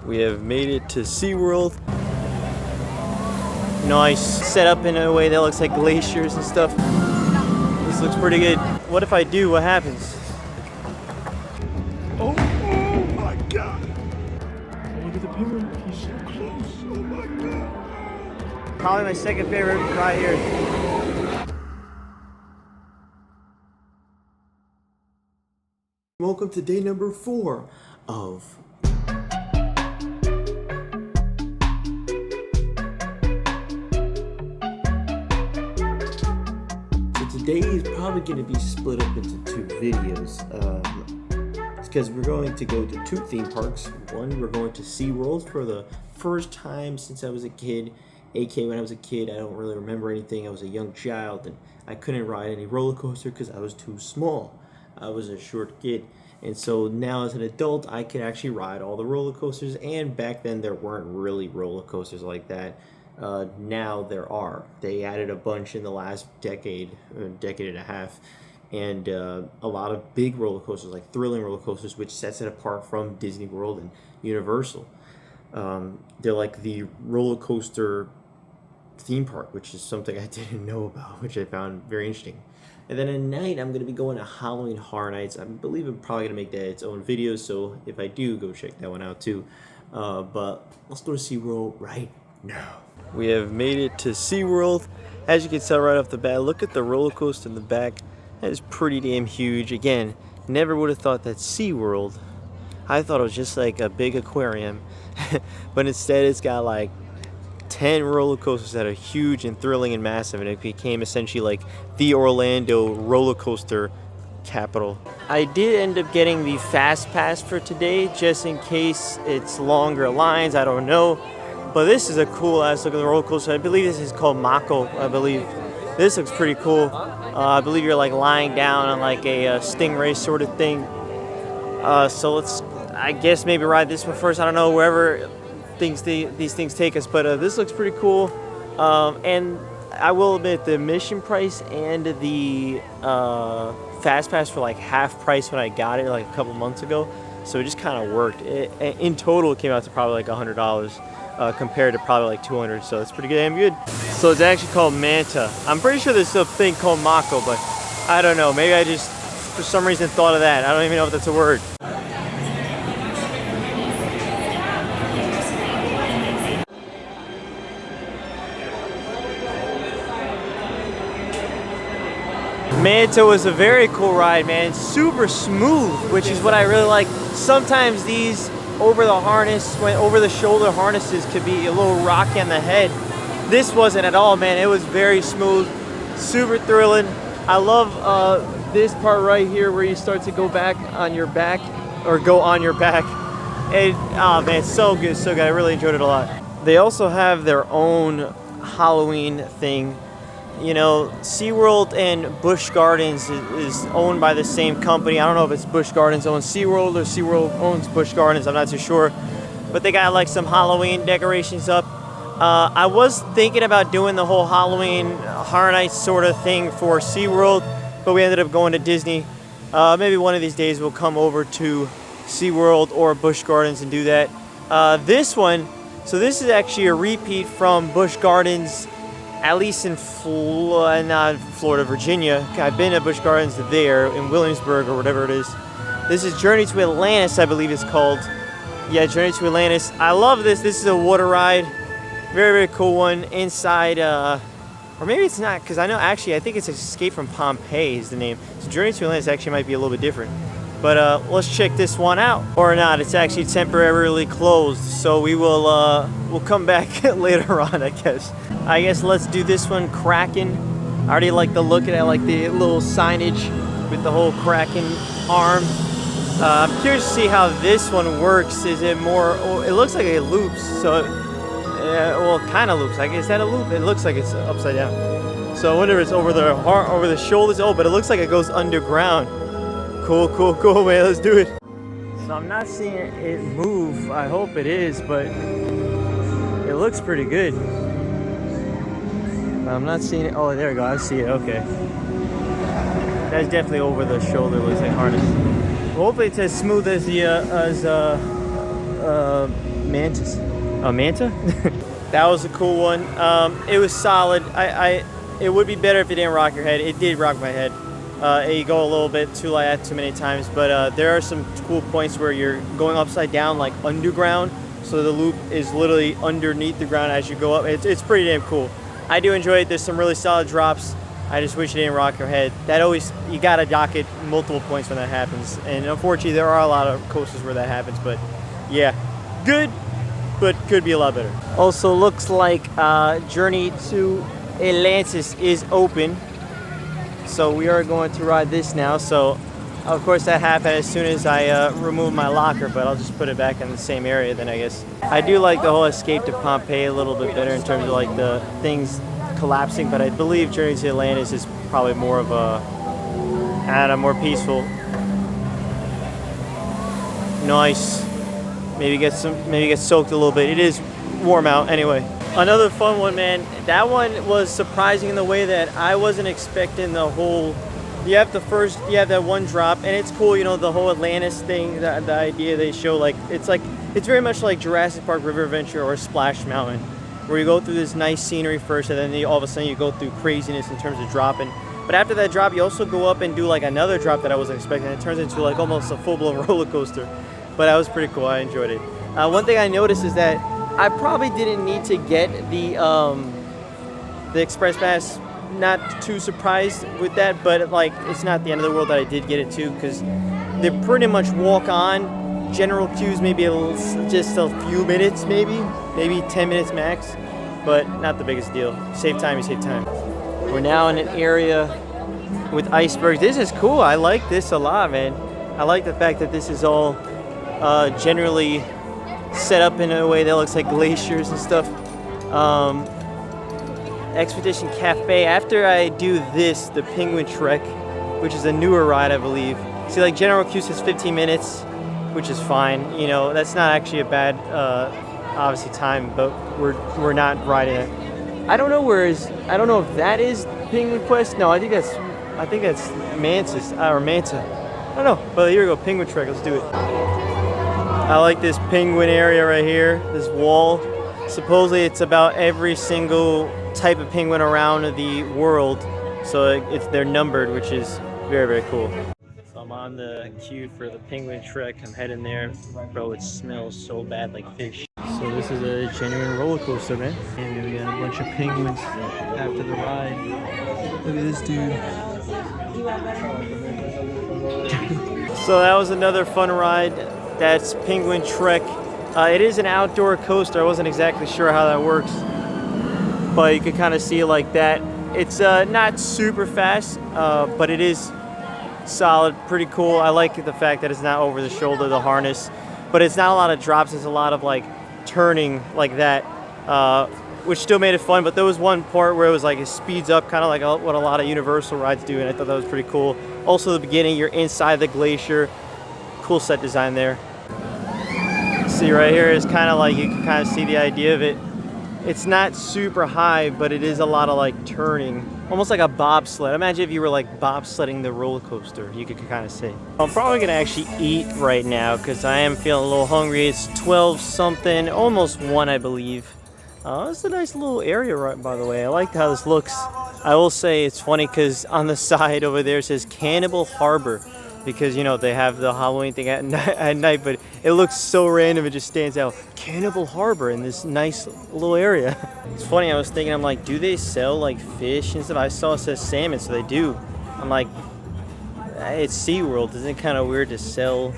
We have made it to SeaWorld. Nice, set up in a way that looks like glaciers and stuff. This looks pretty good. What if I do? What happens? Oh my God! Look at the penguin. He's so close. Oh my God! Probably my second favorite right here. Welcome to day number 4 of today is probably going to be split up into 2 videos. It's because we're going to go to 2 theme parks. One, we're going to SeaWorld for the first time since I was a kid. AK, when I was a kid, I don't really remember anything. I was a young child and I couldn't ride any roller coaster because I was too small. I was a short kid. And so now as an adult, I can actually ride all the roller coasters. And back then, there weren't really roller coasters like that. Now there are. They added a bunch in the last decade and a half, and a lot of big roller coasters, like thrilling roller coasters, which sets it apart from Disney World and Universal. They're like the roller coaster theme park, which is something I didn't know about, which I found very interesting. And then at night, I'm going to be going to Halloween Horror Nights. I believe I'm probably going to make that its own video, so if I do, go check that one out too. But let's go to SeaWorld right now. We have made it to SeaWorld. As you can tell right off the bat, look at the roller coaster in the back. That is pretty damn huge. Again, never would have thought that SeaWorld, I thought it was just like a big aquarium. But instead it's got like 10 roller coasters that are huge and thrilling and massive, and it became essentially like the Orlando roller coaster capital. I did end up getting the fast pass for today just in case it's longer lines, I don't know. But this is a cool ass look at the roller coaster. I believe this is called Mako, I believe. This looks pretty cool. I believe you're like lying down on like a stingray sort of thing. So let's, I guess, maybe ride this one first. I don't know, wherever these things take us. But this looks pretty cool. And I will admit, the admission price and the fast pass for like half price when I got it like a couple months ago. So it just kind of worked. In total, it came out to probably like $100. Compared to probably like 200, so it's pretty damn good. So it's actually called Manta. I'm pretty sure there's a thing called Mako, but I don't know. Maybe I just, for some reason, thought of that. I don't even know if that's a word. Manta was a very cool ride, man. Super smooth, which is what I really like. Sometimes these over the harness, over the shoulder harnesses could be a little rocky on the head. This wasn't at all, man. It was very smooth, super thrilling. I love this part right here where you start to go back on your back, or go on your back. Oh man, it's so good, so good. I really enjoyed it a lot. They also have their own Halloween thing. You know, SeaWorld and Busch Gardens is owned by the same company. I don't know if it's Busch Gardens owns SeaWorld or SeaWorld owns Busch Gardens. I'm not too sure. But they got like some Halloween decorations up. I was thinking about doing the whole Halloween Horror Nights sort of thing for SeaWorld, but we ended up going to Disney. Maybe one of these days we'll come over to SeaWorld or Busch Gardens and do that. This one, so this is actually a repeat from Busch Gardens, at least in not Florida, Virginia. I've been to Busch Gardens there in Williamsburg or whatever it is. This is Journey to Atlantis, I believe it's called. Yeah, Journey to Atlantis. I love this. This is a water ride. Very, very cool one. Inside, or maybe it's not, because I know actually, I think it's Escape from Pompeii is the name. So Journey to Atlantis actually might be a little bit different. But let's check this one out. Or not, it's actually temporarily closed. So we will, we'll come back later on, I guess. I guess let's do this one, Kraken. I already like the look at it. I like the little signage with the whole Kraken arm. I'm curious to see how this one works. Is it more, oh, it looks like it loops. So, well, kind of loops. Is that a loop? It looks like it's upside down. So I wonder if it's over the shoulders. Oh, but it looks like it goes underground. Cool, cool, cool, man. Let's do it. So I'm not seeing it move. I hope it is, but it looks pretty good. I'm not seeing it. Oh, there we go. I see it. Okay. That's definitely over the shoulder. Looks like harness. Hopefully it's as smooth as the Mantis. Oh, Manta? That was a cool one. It was solid. It would be better if it didn't rock your head. It did rock my head. You go a little bit too light too many times, but there are some cool points where you're going upside down, like underground. So the loop is literally underneath the ground as you go up. It's pretty damn cool. I do enjoy it. There's some really solid drops. I just wish it didn't rock your head. That always, you gotta dock it multiple points when that happens. And unfortunately, there are a lot of coasters where that happens, but yeah, good, but could be a lot better. Also looks like Journey to Atlantis is open. So we are going to ride this now. So of course that happened as soon as I removed my locker, but I'll just put it back in the same area then, I guess. I do like the whole Escape to Pompeii a little bit better in terms of like the things collapsing, but I believe Journey to Atlantis is probably more of a, I don't know, more peaceful. Nice. Maybe get soaked a little bit. It is warm out anyway. Another fun one, man. That one was surprising in the way that I wasn't expecting the whole. You have that one drop, and it's cool, you know, the whole Atlantis thing, the idea they show, like, it's very much like Jurassic Park River Adventure or Splash Mountain, where you go through this nice scenery first, and then all of a sudden you go through craziness in terms of dropping. But after that drop, you also go up and do like another drop that I wasn't expecting. It turns into like almost a full-blown roller coaster. But that was pretty cool. I enjoyed it. One thing I noticed is that I probably didn't need to get the Express Pass. Not too surprised with that, but like it's not the end of the world that I did get it too, because they pretty much walk on. General queues maybe just a few minutes, maybe 10 minutes max, but not the biggest deal. Save time, you save time. We're now in an area with icebergs. This is cool. I like this a lot, man. I like the fact that this is all generally set up in a way that looks like glaciers and stuff. Expedition Cafe. After I do this, the Penguin Trek, which is a newer ride, I believe. See, like General Q says 15 minutes, which is fine. You know, that's not actually a bad, obviously time, but we're not riding it. I don't know I don't know if that is Penguin Quest. No, I think that's Mantis or Manta. I don't know, but here we go, Penguin Trek. Let's do it. I like this penguin area right here, this wall. Supposedly it's about every single type of penguin around the world, so they're numbered, which is very, very cool. So I'm on the queue for the Penguin Trek. I'm heading there. Bro, it smells so bad like fish. So this is a genuine roller coaster, man. And we got a bunch of penguins after the ride. Look at this dude. So that was another fun ride. That's Penguin Trek. It is an outdoor coaster. I wasn't exactly sure how that works, but you can kind of see it like that. It's not super fast, but it is solid, pretty cool. I like the fact that it's not over the shoulder, the harness, but it's not a lot of drops. It's a lot of like turning like that, which still made it fun. But there was one part where it was like it speeds up, kind of like what a lot of Universal rides do, and I thought that was pretty cool. Also, the beginning, you're inside the glacier. Cool set design there. See right here is kind of like, you can kind of see the idea of it. It's not super high, but it is a lot of like turning, almost like a bobsled. Imagine if you were like bobsledding the roller coaster, you could kind of see. I'm probably gonna actually eat right now because I am feeling a little hungry. It's 12 something, almost 1, I believe. It's a nice little area, right, by the way. I like how this looks. I will say it's funny because on the side over there it says Cannibal Harbor, because, you know, they have the Halloween thing at night, but it looks so random, it just stands out. Cannibal Harbor in this nice little area. It's funny, I was thinking, I'm like, do they sell like fish and stuff? I saw it says salmon, so they do. I'm like, it's SeaWorld. Isn't it kind of weird to sell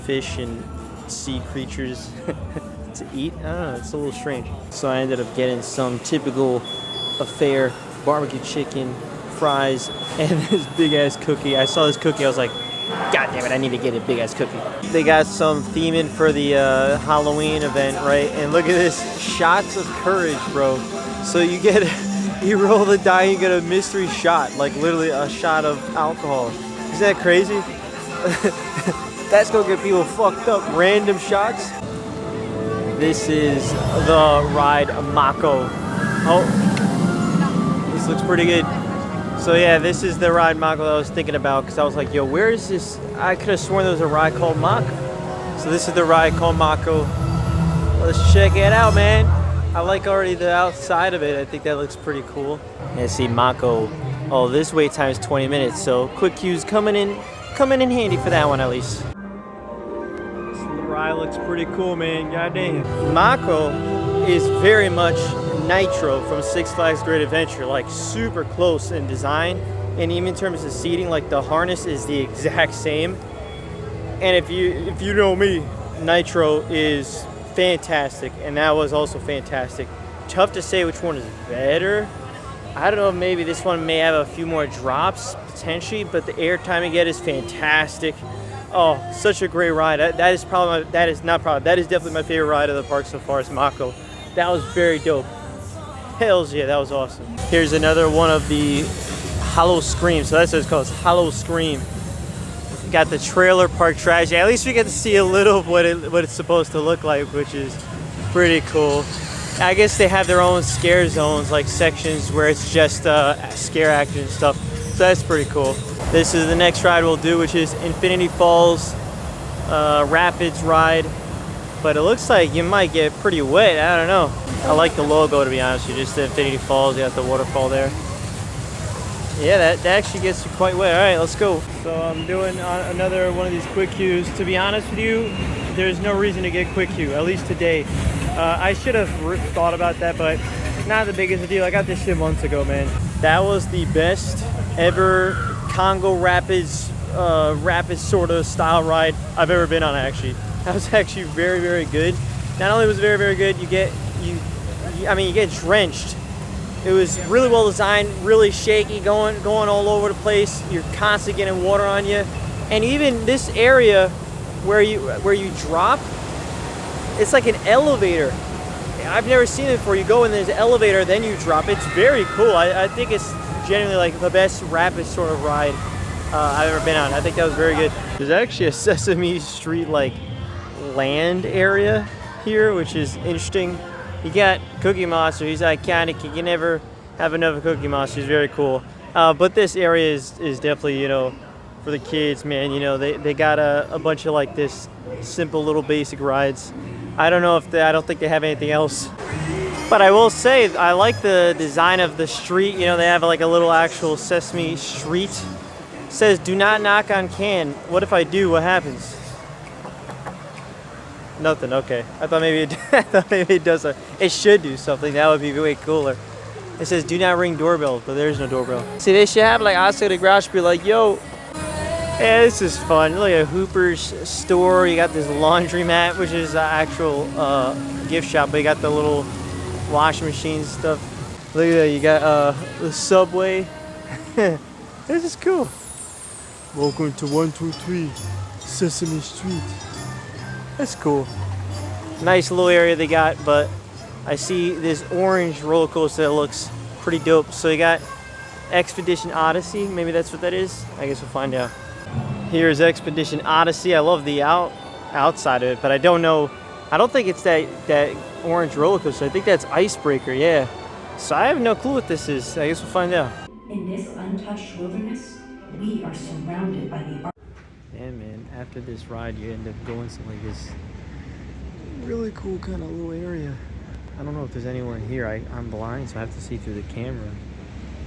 fish and sea creatures to eat? I don't know, it's a little strange. So I ended up getting some typical affair, barbecue chicken, fries, and this big ass cookie. I saw this cookie, I was like, God damn it, I need to get a big ass cookie. They got some theming for the Halloween event, right? And look at this, shots of courage, bro. So you roll the die, you get a mystery shot, like literally a shot of alcohol. Isn't that crazy? That's gonna get people fucked up. Random shots. This is the ride Mako. Oh, this looks pretty good. So yeah, this is the ride Mako that I was thinking about, because I was like, yo, where is this? I could have sworn there was a ride called Mako. So this is the ride called Mako. let's check it out, man. I like already the outside of it. I think that looks pretty cool. And see Mako. Oh, this wait time is 20 minutes, so quick queues coming in handy for that one at least. This little ride looks pretty cool, man. God damn. Mako is very much Nitro from Six Flags Great Adventure, like super close in design, and even in terms of seating, like the harness is the exact same. And if you know me, Nitro is fantastic, and that was also fantastic. Tough to say which one is better. I don't know, maybe this one may have a few more drops potentially, but the airtime you get is fantastic. Oh, such a great ride. That is definitely my favorite ride of the park so far is Mako. That was very dope. Hells yeah, that was awesome. Here's another one of the Hollow Scream. So that's what it's called, it's Hollow Scream. Got the trailer park tragedy. At least we get to see a little of what it's supposed to look like, which is pretty cool. I guess they have their own scare zones, like sections where it's just scare action and stuff. So that's pretty cool. This is the next ride we'll do, which is Infinity Falls Rapids ride. But it looks like you might get pretty wet. I don't know. I like the logo, to be honest with you. Just the Infinity Falls, you got the waterfall there. Yeah, that actually gets you quite wet. All right, let's go. So I'm doing another one of these quick queues. To be honest with you, there's no reason to get quick queue, at least today. I should have thought about that, but not the biggest deal. I got this shit months ago, man. That was the best ever Congo Rapids sort of style ride I've ever been on, actually. That was actually very, very good. Not only was it very, very good, you get drenched. It was really well designed, really shaky, going all over the place. You're constantly getting water on you. And even this area where you drop, it's like an elevator. I've never seen it before. You go and there's an elevator, then you drop. It's very cool. I think it's genuinely like the best rapid sort of ride I've ever been on. I think that was very good. There's actually a Sesame Street like land area here, which is interesting. You got Cookie Monster. He's iconic. You can never have enough of Cookie Monster. He's very cool. But this area is definitely, for the kids, man. They got a bunch of like this simple little basic rides. I don't think they have anything else. But I will say, I like the design of the street. They have like a little actual Sesame Street. It says, "Do not knock on can." What if I do? What happens? Nothing. Okay. I thought maybe it does. It should do something. That would be way cooler. It says, "Do not ring doorbell," but there's no doorbell. See, they should have like Oscar the Grouch be like, "Yo, yeah, this is fun." Look at Hooper's store. You got this laundromat, which is an actual gift shop, but you got the little washing machines and stuff. Look at that. You got the Subway. This is cool. Welcome to 123 Sesame Street. That's cool. Nice little area they got, but I see this orange roller coaster that looks pretty dope. So you got Expedition Odyssey. Maybe that's what that is. I guess we'll find out. Here's Expedition Odyssey. I love the outside of it, but I don't know. I don't think it's that orange roller coaster. I think that's Icebreaker. Yeah. So I have no clue what this is. I guess we'll find out. In this untouched wilderness, we are surrounded by the. Yeah, man, after this ride, you end up going to like this really cool kind of little area. I don't know if there's anyone here. I'm blind, so I have to see through the camera.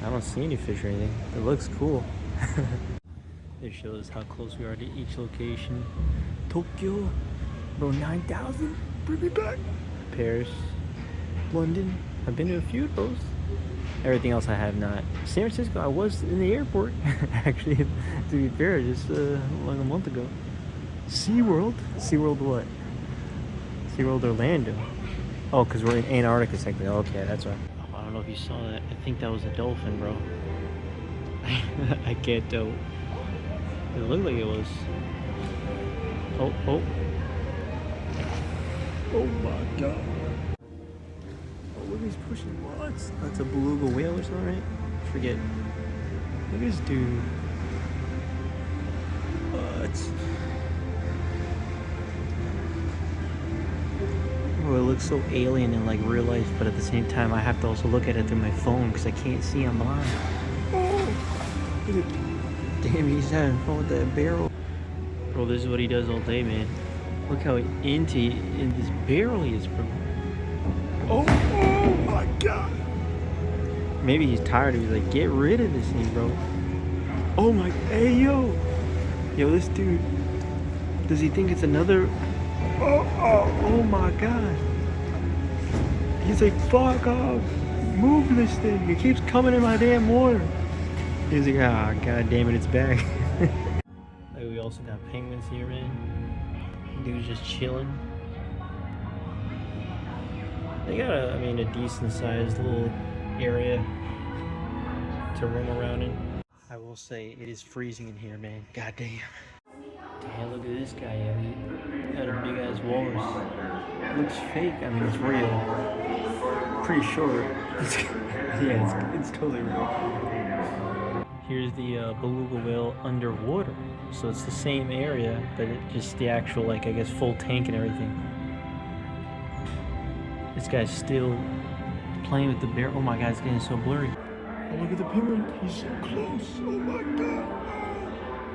I don't see any fish or anything. It looks cool. It shows how close we are to each location. Tokyo, bro, 9,000. Bring me back. Paris, London. I've been to a few of those. Everything else I have not. San Francisco, I was in the airport, actually, to be fair, just like a month ago. SeaWorld? SeaWorld what? SeaWorld Orlando. Oh, because we're in Antarctica technically. Okay, that's right. Oh, I don't know if you saw that. I think that was a dolphin, bro. I can't tell. It looked like it was. Oh. Oh my god. Look at he's pushing what? That's a beluga whale or something, right? Forget. Look at this dude. What? Oh, it looks so alien in like real life, but at the same time I have to also look at it through my phone because I can't see, I'm blind. Oh. Damn, he's having fun with that barrel. Bro, this is what he does all day, man. Look how into this barrel he is, bro. Oh my God. Maybe he's tired. He's like, get rid of this thing, bro. Oh my, hey yo. Yo, this dude, does he think it's another? Oh my God. He's like, fuck off. Move this thing. It keeps coming in my damn water. He's like, ah, God damn it, it's back. Like, we also got penguins here, man. Dude's just chilling. They got a decent sized little area to roam around in. I will say it is freezing in here, man. God damn. Damn, look at this guy. Yeah, he got a big ass walrus. Looks fake. I mean, it's real. Pretty short. Yeah, it's totally real. Here's the beluga whale underwater. So it's the same area, but just the actual, like, I guess, full tank and everything. This guy's still playing with the bear. Oh my God, it's getting so blurry. Oh, look at the penguin. He's so close. Oh my God.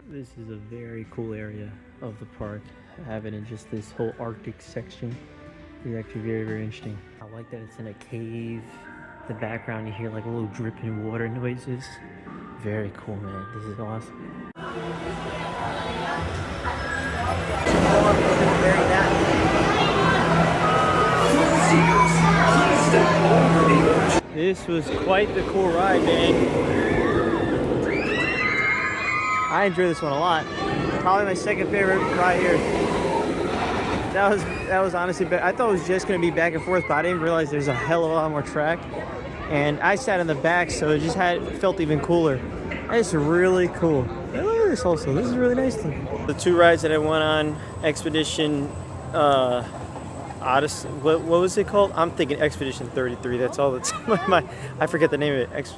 This is a very cool area of the park. Having in just this whole Arctic section is actually very, very interesting. I like that it's in a cave. The background, you hear like a little dripping water noises. Very cool, man. This is awesome. This was quite the cool ride, man. I enjoyed this one a lot. Probably my second favorite ride here. That was honestly better. I thought it was just gonna be back and forth, but I didn't realize there's a hell of a lot more track. And I sat in the back, so it just felt even cooler. It's really cool. I love this also. This is really nice thing. The two rides that I went on, Expedition Odyssey. What was it called? I'm thinking Expedition 33. That's all that's I forget the name of it.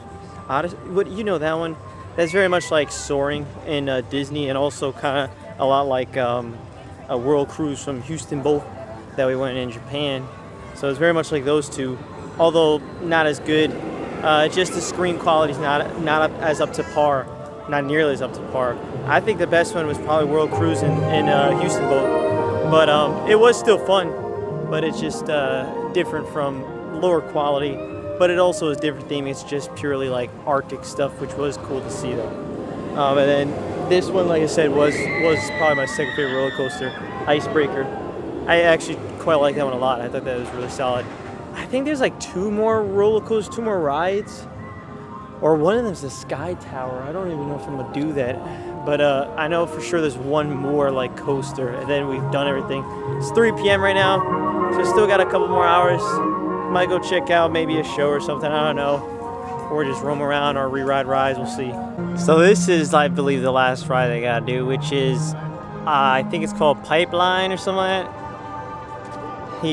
Odyssey. What, you know that one? That's very much like Soaring in Disney, and also kind of a lot like a World Cruise from Houston boat that we went in Japan. So it's very much like those two, although not as good. Just the screen quality is not as up to par, not nearly as up to par. I think the best one was probably World Cruise in Houston boat, but it was still fun. But it's just different from lower quality. But it also is different theme. It's just purely like Arctic stuff, which was cool to see though. And then this one, like I said, was probably my second favorite roller coaster, Icebreaker. I actually quite like that one a lot. I thought that was really solid. I think there's like two more roller coasters, two more rides, or one of them's the Sky Tower. I don't even know if I'm gonna do that, but I know for sure there's one more like coaster, and then we've done everything. It's 3 p.m. right now, so still got a couple more hours. Might go check out maybe a show or something, I don't know. Or just roam around or re-ride rides, we'll see. So this is, I believe, the last ride I gotta do, which is, I think it's called Pipeline or something like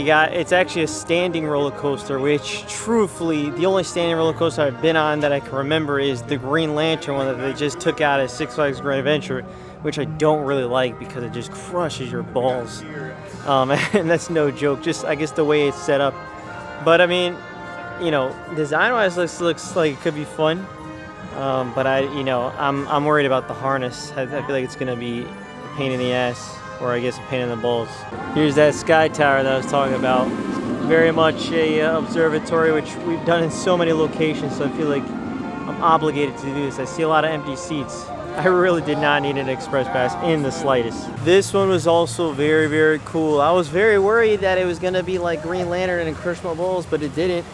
that. It's actually a standing roller coaster, which truthfully, the only standing roller coaster I've been on that I can remember is the Green Lantern one that they just took out at Six Flags Great Adventure, which I don't really like because it just crushes your balls. And that's no joke, just I guess the way it's set up. But I mean, you know, design-wise, looks like it could be fun. But I'm worried about the harness. I feel like it's gonna be a pain in the ass, or I guess a pain in the balls. Here's that Sky Tower that I was talking about. Very much a observatory, which we've done in so many locations. So I feel like I'm obligated to do this. I see a lot of empty seats. I really did not need an express pass in the slightest. This one was also very, very cool. I was very worried that it was gonna be like Green Lantern and crush my balls, but it didn't.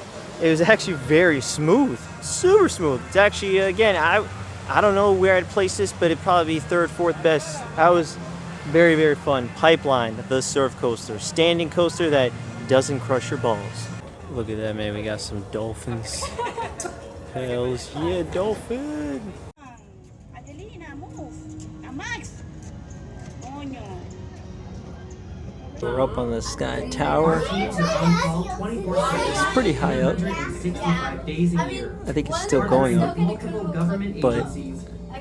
It was actually very smooth, super smooth. It's actually, again, I don't know where I'd place this, but it'd probably be third, fourth best. I was very, very fun. Pipeline, the surf coaster, standing coaster that doesn't crush your balls. Look at that, man. We got some dolphins. Hells yeah, dolphin. We're up on the Sky Tower. It's pretty high up. I think it's still going up, but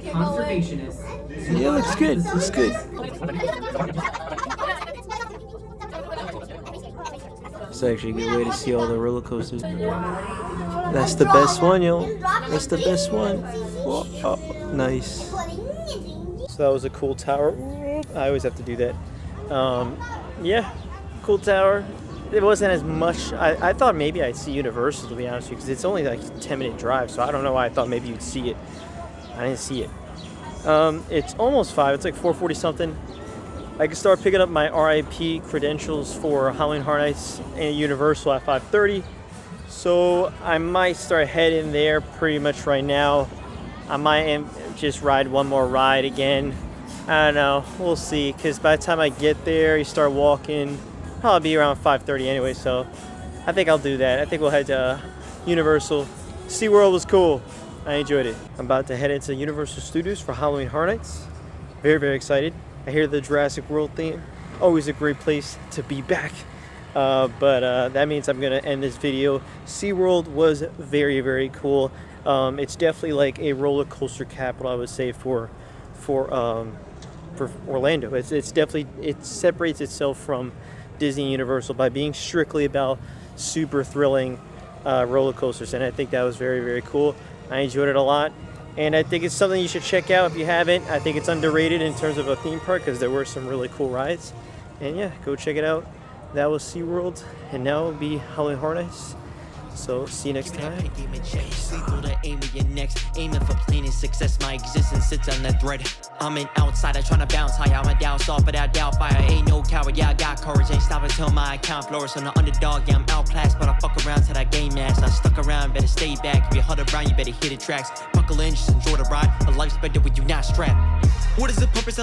yeah, it looks good. It's good. It's actually a good way to see all the roller coasters. That's the best one, yo. That's the best one. Oh, nice. So that was a cool tower. I always have to do that. Yeah, cool tower. It wasn't as much. I thought maybe I'd see Universal, to be honest with you, because it's only like a 10-minute drive, so I don't know why I thought maybe you'd see it. I didn't see it. It's almost 5. It's like 4:40 something. I can start picking up my RIP credentials for Halloween Horror Nights and Universal at 5:30. So I might start heading there pretty much right now. I might just ride one more ride again. I don't know. We'll see. Because by the time I get there, you start walking. Probably be around 5:30 anyway. So I think I'll do that. I think we'll head to Universal. SeaWorld was cool. I enjoyed it. I'm about to head into Universal Studios for Halloween Horror Nights. Very, very excited. I hear the Jurassic World theme. Always a great place to be back. But that means I'm going to end this video. SeaWorld was very, very cool. It's definitely like a roller coaster capital, I would say, for Orlando. It's definitely, it separates itself from Disney and Universal by being strictly about super thrilling roller coasters, and I think that was very, very cool. I enjoyed it a lot, and I think it's something you should check out if you haven't. I think it's underrated in terms of a theme park because there were some really cool rides, and yeah, go check it out. That was SeaWorld, and now it'll be Halloween Horror Nights. So, see you next time. Aiming for plain success, my existence sits on that thread. I'm an outsider trying to bounce high. I'm a down soft, but I doubt fire. Ain't no coward, yeah, I got courage. Ain't stop until my account flourish. On the underdog, yeah, I'm outclassed, but I fuck around till that game ass. I stuck around, better stay back. If you hunt around, you better hit the tracks. Buckle in, just enjoy the ride. A life's better when you not strapped. What is the purpose of